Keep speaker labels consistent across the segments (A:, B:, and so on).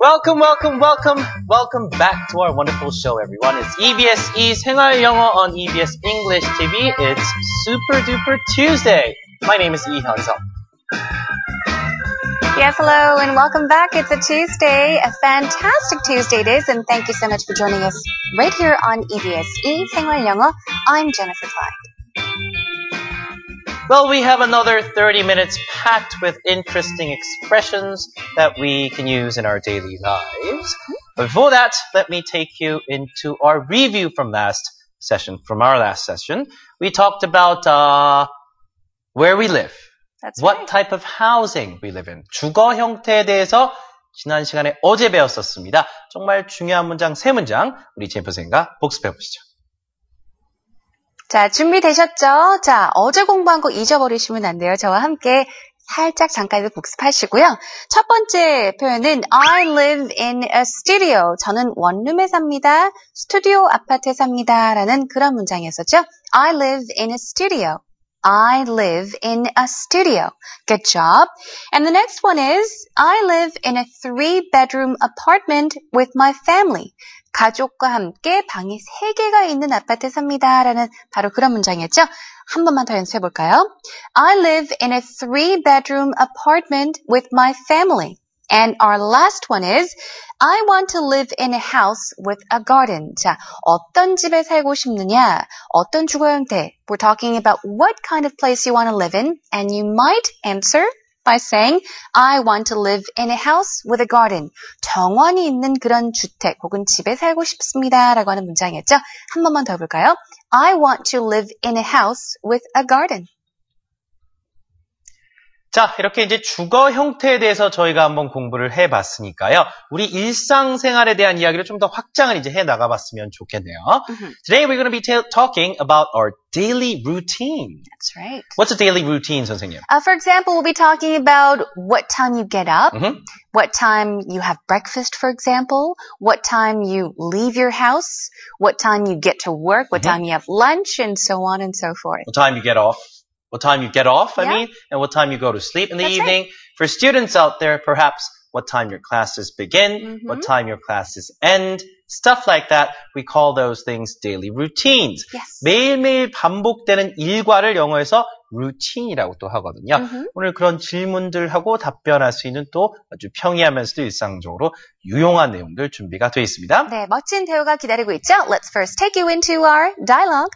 A: Welcome back to our wonderful show, everyone. It's EBSe 생활영어 on EBS English TV. It's Super Duper Tuesday. My name is Lee Hyun-suk.
B: Yes, hello, and welcome back. It's a Tuesday, a fantastic Tuesday it is, and thank you so much for joining us right here on EBSe 생활영어. I'm Jennifer Clyde.
A: Well, we have another 30 minutes packed with interesting expressions that we can use in our daily lives. Before that, let me take you into our review from our last session. We talked about where we live.
B: That's
A: what
B: right.
A: type of housing we live in. 주거 형태에 대해서 지난 시간에 어제 배웠었습니다. 정말 중요한 문장 3문장 우리 제프 선생님과 복습해 보시죠.
B: 자, 준비되셨죠? 자, 어제 공부한 거 잊어버리시면 안 돼요. 저와 함께 살짝 잠깐 복습하시고요. 첫 번째 표현은 I live in a studio. 저는 원룸에 삽니다. 스튜디오 아파트에 삽니다. 라는 그런 문장이었었죠. I live in a studio. I live in a studio. Good job. And the next one is I live in a 3-bedroom apartment with my family. 가족과 함께 방이 3개가 있는 아파트에 삽니다. 라는 바로 그런 문장이었죠. 한 번만 더 연습해 볼까요? I live in a 3-bedroom apartment with my family. And our last one is I want to live in a house with a garden. 자, 어떤 집에 살고 싶느냐? 어떤 주거 형태? We're talking about what kind of place you want to live in. And you might answer by saying I want to live in a house with a garden. 정원이 있는 그런 주택 혹은 집에 살고 싶습니다. 라고 하는 문장이었죠. 한 번만 더 해볼까요? I want to live in a house with a garden.
A: 자, 이렇게 이제 주거 형태에 대해서 저희가 한번 공부를 해봤으니까요. 우리 일상생활에 대한 이야기를 좀 더 확장을 이제 해 나가봤으면 좋겠네요. Today we're going to be talking about our daily routine.
B: That's right.
A: What's a daily routine, 선생님?
B: For example, we'll be talking about what time you get up, what time you have breakfast, for example, what time you leave your house, what time you get to work, what time you have lunch, and so on and so forth.
A: What time you get off. What time you get off, and what time you go to sleep in the evening.
B: Right.
A: For students out there, perhaps what time your classes begin, what time your classes end, stuff like that. We call those things daily routines.
B: Yes.
A: 매일매일 반복되는 일과를 영어에서 routine이라고 또 하거든요. 오늘 그런 질문들하고 답변할 수 있는 또 아주 평이하면서도 일상적으로 유용한 내용들 준비가 되어 있습니다.
B: 네, 멋진 대화가 기다리고 있죠? Let's first take you into our dialogue.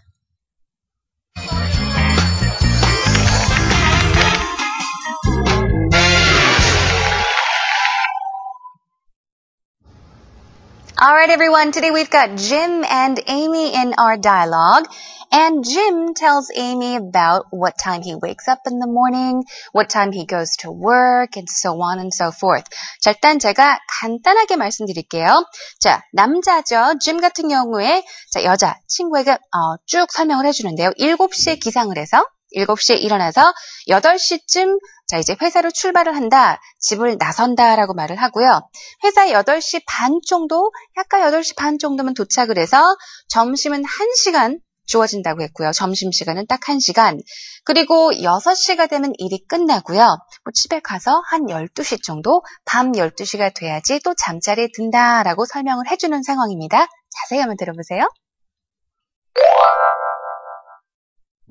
B: All right, everyone. Today we've got Jim and Amy in our dialogue. And Jim tells Amy about what time he wakes up in the morning, what time he goes to work, and so on and so forth. 자, 일단 제가 간단하게 말씀드릴게요. 자, 남자죠. Jim 같은 경우에 자, 여자 친구에게 쭉 설명을 해주는데요. 7시에 기상을 해서 7시에 일어나서 8시쯤 자 이제 회사로 출발을 한다, 집을 나선다라고 말을 하고요. 회사 8시 반 정도, 약간 8시 반 정도면 도착을 해서 점심은 1시간 주어진다고 했고요. 점심시간은 딱 1시간. 그리고 6시가 되면 일이 끝나고요. 뭐 집에 가서 한 12시 정도, 밤 12시가 돼야지 또 잠자리에 든다라고 설명을 해주는 상황입니다. 자세히 한번 들어보세요.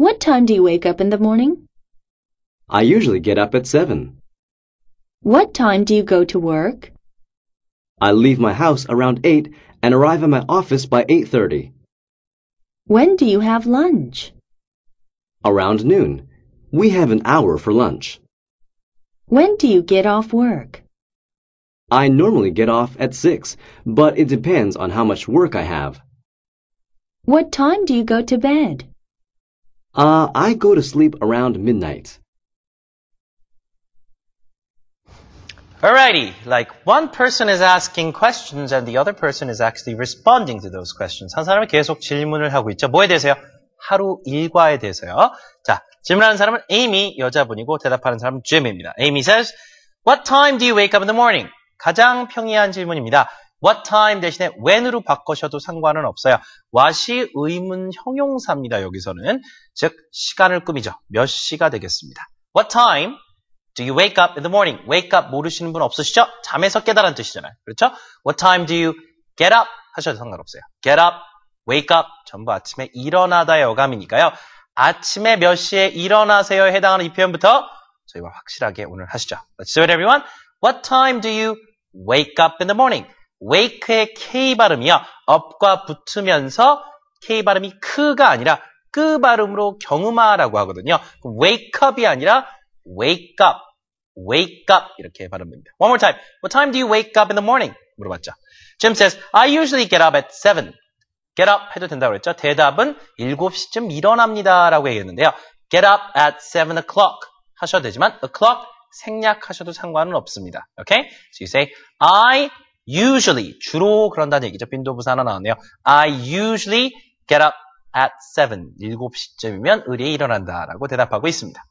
C: What time do you wake up in the morning?
D: I usually get up at 7.
C: What time do you go to work?
D: I leave my house around 8 and arrive at my office by 8:30.
C: When do you have lunch?
D: Around noon. We have an hour for lunch.
C: When do you get off work?
D: I normally get off at 6, but it depends on how much work I have.
C: What time do you go to bed?
D: I go to sleep around midnight.
A: Alrighty, like one person is asking questions and the other person is actually responding to those questions. 한 사람이 계속 질문을 하고 있죠. 뭐에 대해서요? 하루 일과에 대해서요. 자, 질문하는 사람은 Amy, 여자분이고 대답하는 사람은 Jim입니다. Amy says, What time do you wake up in the morning? 가장 평이한 질문입니다. What time 대신에 when으로 바꾸셔도 상관은 없어요. what이 의문 형용사입니다. 여기서는 즉 시간을 꾸미죠. 몇 시가 되겠습니다. What time Do you wake up in the morning? Wake up 모르시는 분 없으시죠? 잠에서 깨달은 뜻이잖아요. 그렇죠? What time do you get up? 하셔도 상관없어요. Get up, wake up 전부 아침에 일어나다의 어감이니까요. 아침에 몇 시에 일어나세요에 해당하는 이 표현부터 저희와 확실하게 오늘 하시죠. Let's do it everyone. What time do you wake up in the morning? wake의 K 발음이요. up과 붙으면서 K 발음이 크가 아니라 끄 발음으로 경음하라고 하거든요. wake up이 아니라 wake up, wake up 이렇게 발음됩니다. One more time. What time do you wake up in the morning? 물어봤죠. Jim says, I usually get up at 7. Get up 해도 된다고 그랬죠. 대답은 7시쯤 일어납니다 라고 얘기했는데요. Get up at 7 o'clock 하셔도 되지만 o'clock 생략하셔도 상관은 없습니다. Okay? So you say, I usually 주로 그런다는 얘기죠. 빈도부사 하나 나왔네요. I usually get up at 7. 7시쯤이면 의리에 일어난다라고 대답하고 있습니다.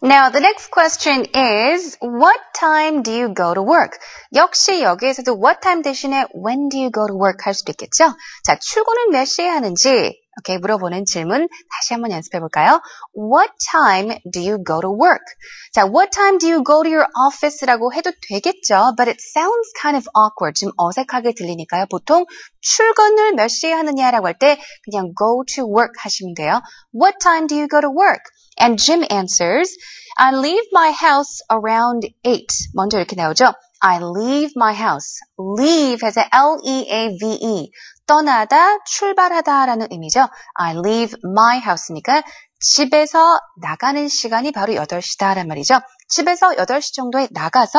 B: Now, the next question is, what time do you go to work? 역시 여기에서도 what time 대신에 when do you go to work 할 수도 있겠죠? 자, 출근은 몇 시에 하는지 이렇게 물어보는 질문 다시 한번 연습해 볼까요? What time do you go to work? 자, what time do you go to your office라고 해도 되겠죠? But it sounds kind of awkward. 좀 어색하게 들리니까요. 보통 출근을 몇 시에 하느냐라고 할 때 그냥 go to work 하시면 돼요. What time do you go to work? And Jim answers, I leave my house around 8. 먼저 이렇게 나오죠? I leave my house. leave 해서 L-E-A-V-E. 떠나다, 출발하다라는 의미죠. I leave my house니까 집에서 나가는 시간이 바로 8시다라는 말이죠. 집에서 8시 정도에 나가서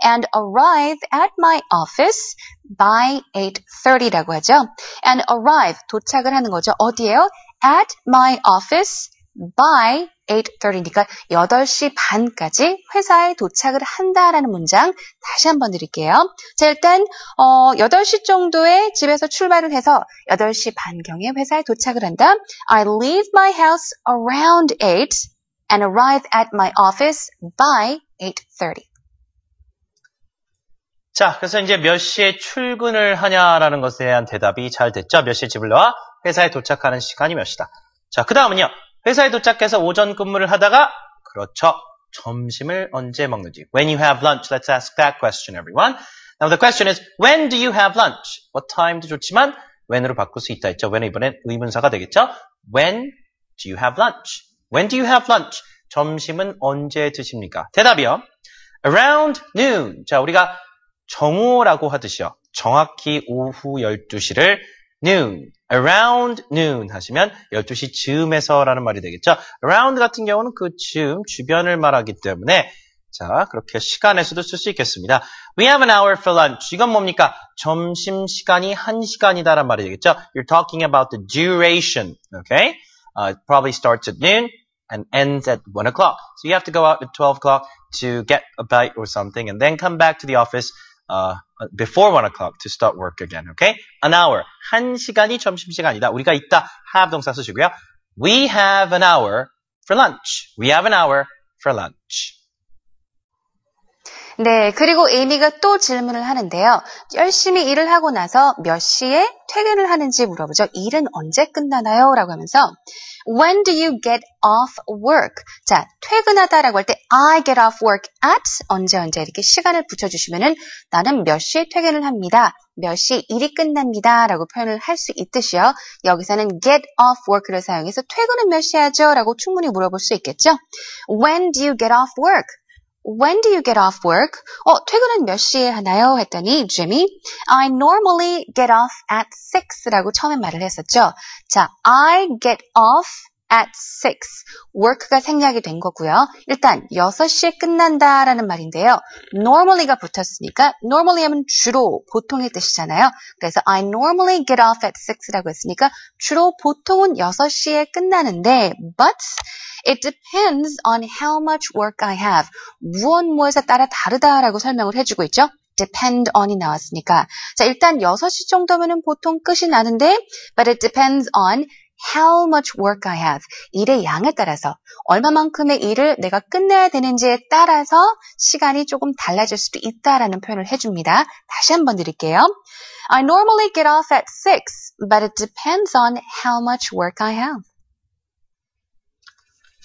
B: and arrive at my office by 8:30라고 하죠. and arrive, 도착을 하는 거죠. 어디에요? at my office by 8:30니까 8시 반까지 회사에 도착을 한다라는 문장 다시 한번 드릴게요. 자, 일단 8시 정도에 집에서 출발을 해서 8시 반경에 회사에 도착을 한다. I leave my house around 8 and arrive at my office by 8:30.
A: 자, 그래서 이제 몇 시에 출근을 하냐라는 것에 대한 대답이 잘 됐죠. 몇 시에 집을 나와 회사에 도착하는 시간이 몇 시다. 자, 그 다음은요. 회사에 도착해서 오전 근무를 하다가 그렇죠. 점심을 언제 먹는지. When you have lunch. Let's ask that question, everyone. Now the question is, when do you have lunch? What time도 좋지만 when으로 바꿀 수 있다 했죠. when은 이번엔 의문사가 되겠죠. When do you have lunch? When do you have lunch? 점심은 언제 드십니까? 대답이요. Around noon. 자, 우리가 정오라고 하듯이요. 정확히 오후 12시를 noon, around noon 하시면 12시 즈음에서라는 말이 되겠죠. around 같은 경우는 그 즈음, 주변을 말하기 때문에 자, 그렇게 시간에서도 쓸 수 있겠습니다. We have an hour for lunch. 이건 뭡니까? 점심시간이 1시간이다라는 말이 되겠죠. You're talking about the duration, okay? It probably starts at noon and ends at 1 o'clock. So you have to go out at 12 o'clock to get a bite or something and then come back to the office before 1 o'clock to start work again, okay? An hour. 1시간이 점심시간이다. 우리가 있다. have 동사 쓰시고요. We have an hour for lunch. We have an hour for lunch.
B: 네, 그리고 에이미가 또 질문을 하는데요. 열심히 일을 하고 나서 몇 시에 퇴근을 하는지 물어보죠. 일은 언제 끝나나요? 라고 하면서 When do you get off work? 자, 퇴근하다라고 할 때 I get off work at 언제 이렇게 시간을 붙여주시면은 나는 몇 시에 퇴근을 합니다. 몇 시 일이 끝납니다. 라고 표현을 할 수 있듯이요. 여기서는 get off work를 사용해서 퇴근은 몇 시에 하죠? 라고 충분히 물어볼 수 있겠죠. When do you get off work? When do you get off work? 퇴근은 몇 시에 하나요? 했더니 Jimmy, I normally get off at 6라고 처음에 말을 했었죠. 자, I get off at 6. work가 생략이 된 거고요. 일단 6시에 끝난다라는 말인데요. normally가 붙었으니까 normally 하면 주로, 보통의 뜻이잖아요. 그래서 I normally get off at 6라고 했으니까 주로 보통은 6시에 끝나는데 but it depends on how much work I have. 무엇에 따라 다르다라고 설명을 해주고 있죠. depend on이 나왔으니까. 자, 일단 6시 정도면은 보통 끝이 나는데 but it depends on how much work I have. 일의 양에 따라서 얼마만큼의 일을 내가 끝내야 되는지에 따라서 시간이 조금 달라질 수도 있다라는 표현을 해줍니다. 다시 한번 드릴게요. I normally get off at 6, but it depends on how much work I have.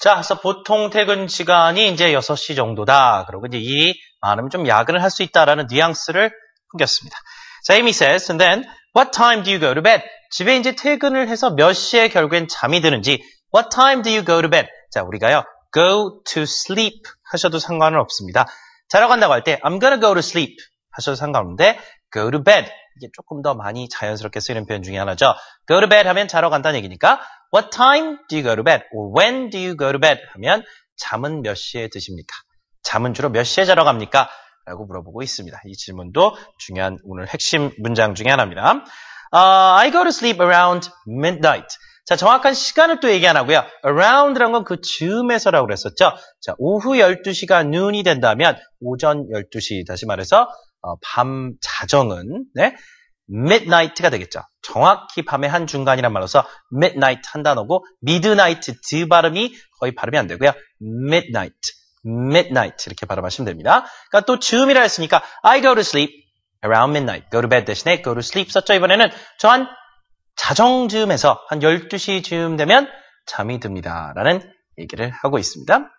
A: 자, 그래서 보통 퇴근 시간이 이제 6시 정도다. 그리고 이제 일이 많으면 좀 야근을 할 수 있다라는 뉘앙스를 풍겼습니다. 자, Amy says, and then, what time do you go to bed? 집에 이제 퇴근을 해서 몇 시에 결국엔 잠이 드는지, what time do you go to bed? 자, 우리가요, go to sleep 하셔도 상관은 없습니다. 자러 간다고 할 때, I'm gonna go to sleep 하셔도 상관없는데, go to bed. 이게 조금 더 많이 자연스럽게 쓰이는 표현 중에 하나죠. go to bed 하면 자러 간다는 얘기니까, what time do you go to bed? or when do you go to bed? 하면 잠은 몇 시에 드십니까? 잠은 주로 몇 시에 자러 갑니까? 라고 물어보고 있습니다. 이 질문도 중요한 오늘 핵심 문장 중에 하나입니다. I go to sleep around midnight. 자, 정확한 시간을 또 얘기 안 하고요. around라는 건 그 즈음에서라고 그랬었죠. 자, 오후 12시가 noon이 된다면 오전 12시, 다시 말해서 밤 자정은 네, midnight가 되겠죠. 정확히 밤의 한 중간이란 말로서 midnight 한 단어고 midnight 드 발음이 거의 발음이 안 되고요. midnight 이렇게 발음하시면 됩니다. 그러니까 또 즈음이라 했으니까 I go to sleep around midnight. go to bed 대신에 go to sleep 썼죠. 이번에는 저 한 자정 즈음에서 한 12시 즈음 되면 잠이 듭니다. 라는 얘기를 하고 있습니다.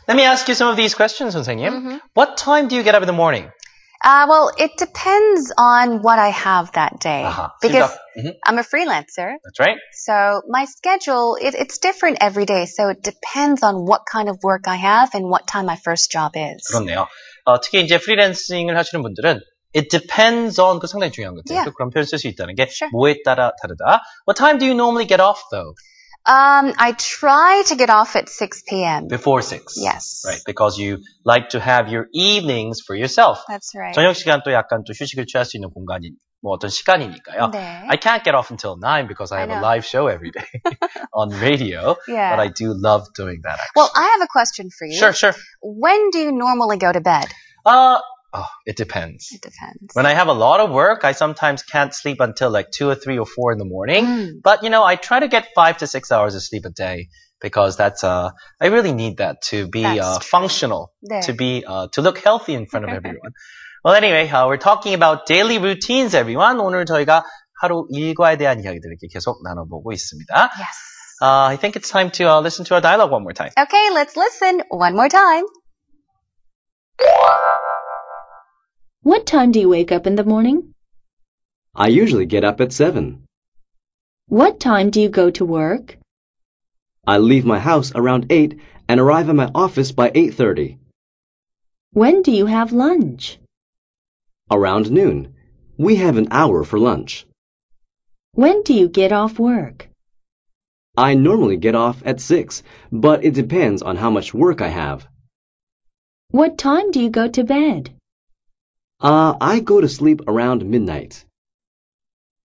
A: Let me ask you some of these questions, 선생님. What time do you get up in the morning?
B: Well, it depends on what I have that day. Because I'm a freelancer.
A: That's right.
B: So my schedule, it's different every day. So it depends on what kind of work I have and what time my first job is.
A: 그렇네요. 특히 이제 프리랜싱을 하시는 분들은 it depends on, 그 상당히 중요한 것 같아요.
B: Yeah.
A: 그런 표현 쓸 수 있다는 게
B: Sure.
A: 뭐에 따라 다르다. What time do you normally get off though?
B: I try to get off at 6 p.m.
A: Before 6.
B: Yes.
A: Right, because you like to have your evenings for yourself.
B: That's right.
A: 저녁 시간 또 약간 또 휴식을 취할 수 있는 공간이 뭐 어떤 시간이니까요.
B: 네.
A: I can't get off until 9 because I have a live show every day on radio.
B: Yeah.
A: But I do love doing that actually.
B: Well, I have a question for you.
A: Sure.
B: When do you normally go to bed?
A: It depends.
B: It depends.
A: When I have a lot of work, I sometimes can't sleep until like 2 or 3 or 4 in the morning. But, you know, I try to get 5 to 6 hours of sleep a day because that's, I really need that to be functional,
B: 네.
A: to look healthy in front of everyone. Well, anyway, we're talking about daily routines, everyone. 오늘 저희가 하루 일과에 대한 이야기들 이렇게 계속 나눠보고 있습니다.
B: Yes.
A: I think it's time to listen to our dialogue one more time.
B: Okay, let's listen one more time.
C: What time do you wake up in the morning?
D: I usually get up at 7.
C: What time do you go to work?
D: I leave my house around 8 and arrive at my office by 8:30.
C: When do you have lunch?
D: Around noon. We have an hour for lunch.
C: When do you get off work?
D: I normally get off at 6, but it depends on how much work I have.
C: What time do you go to bed?
D: I go to sleep around midnight.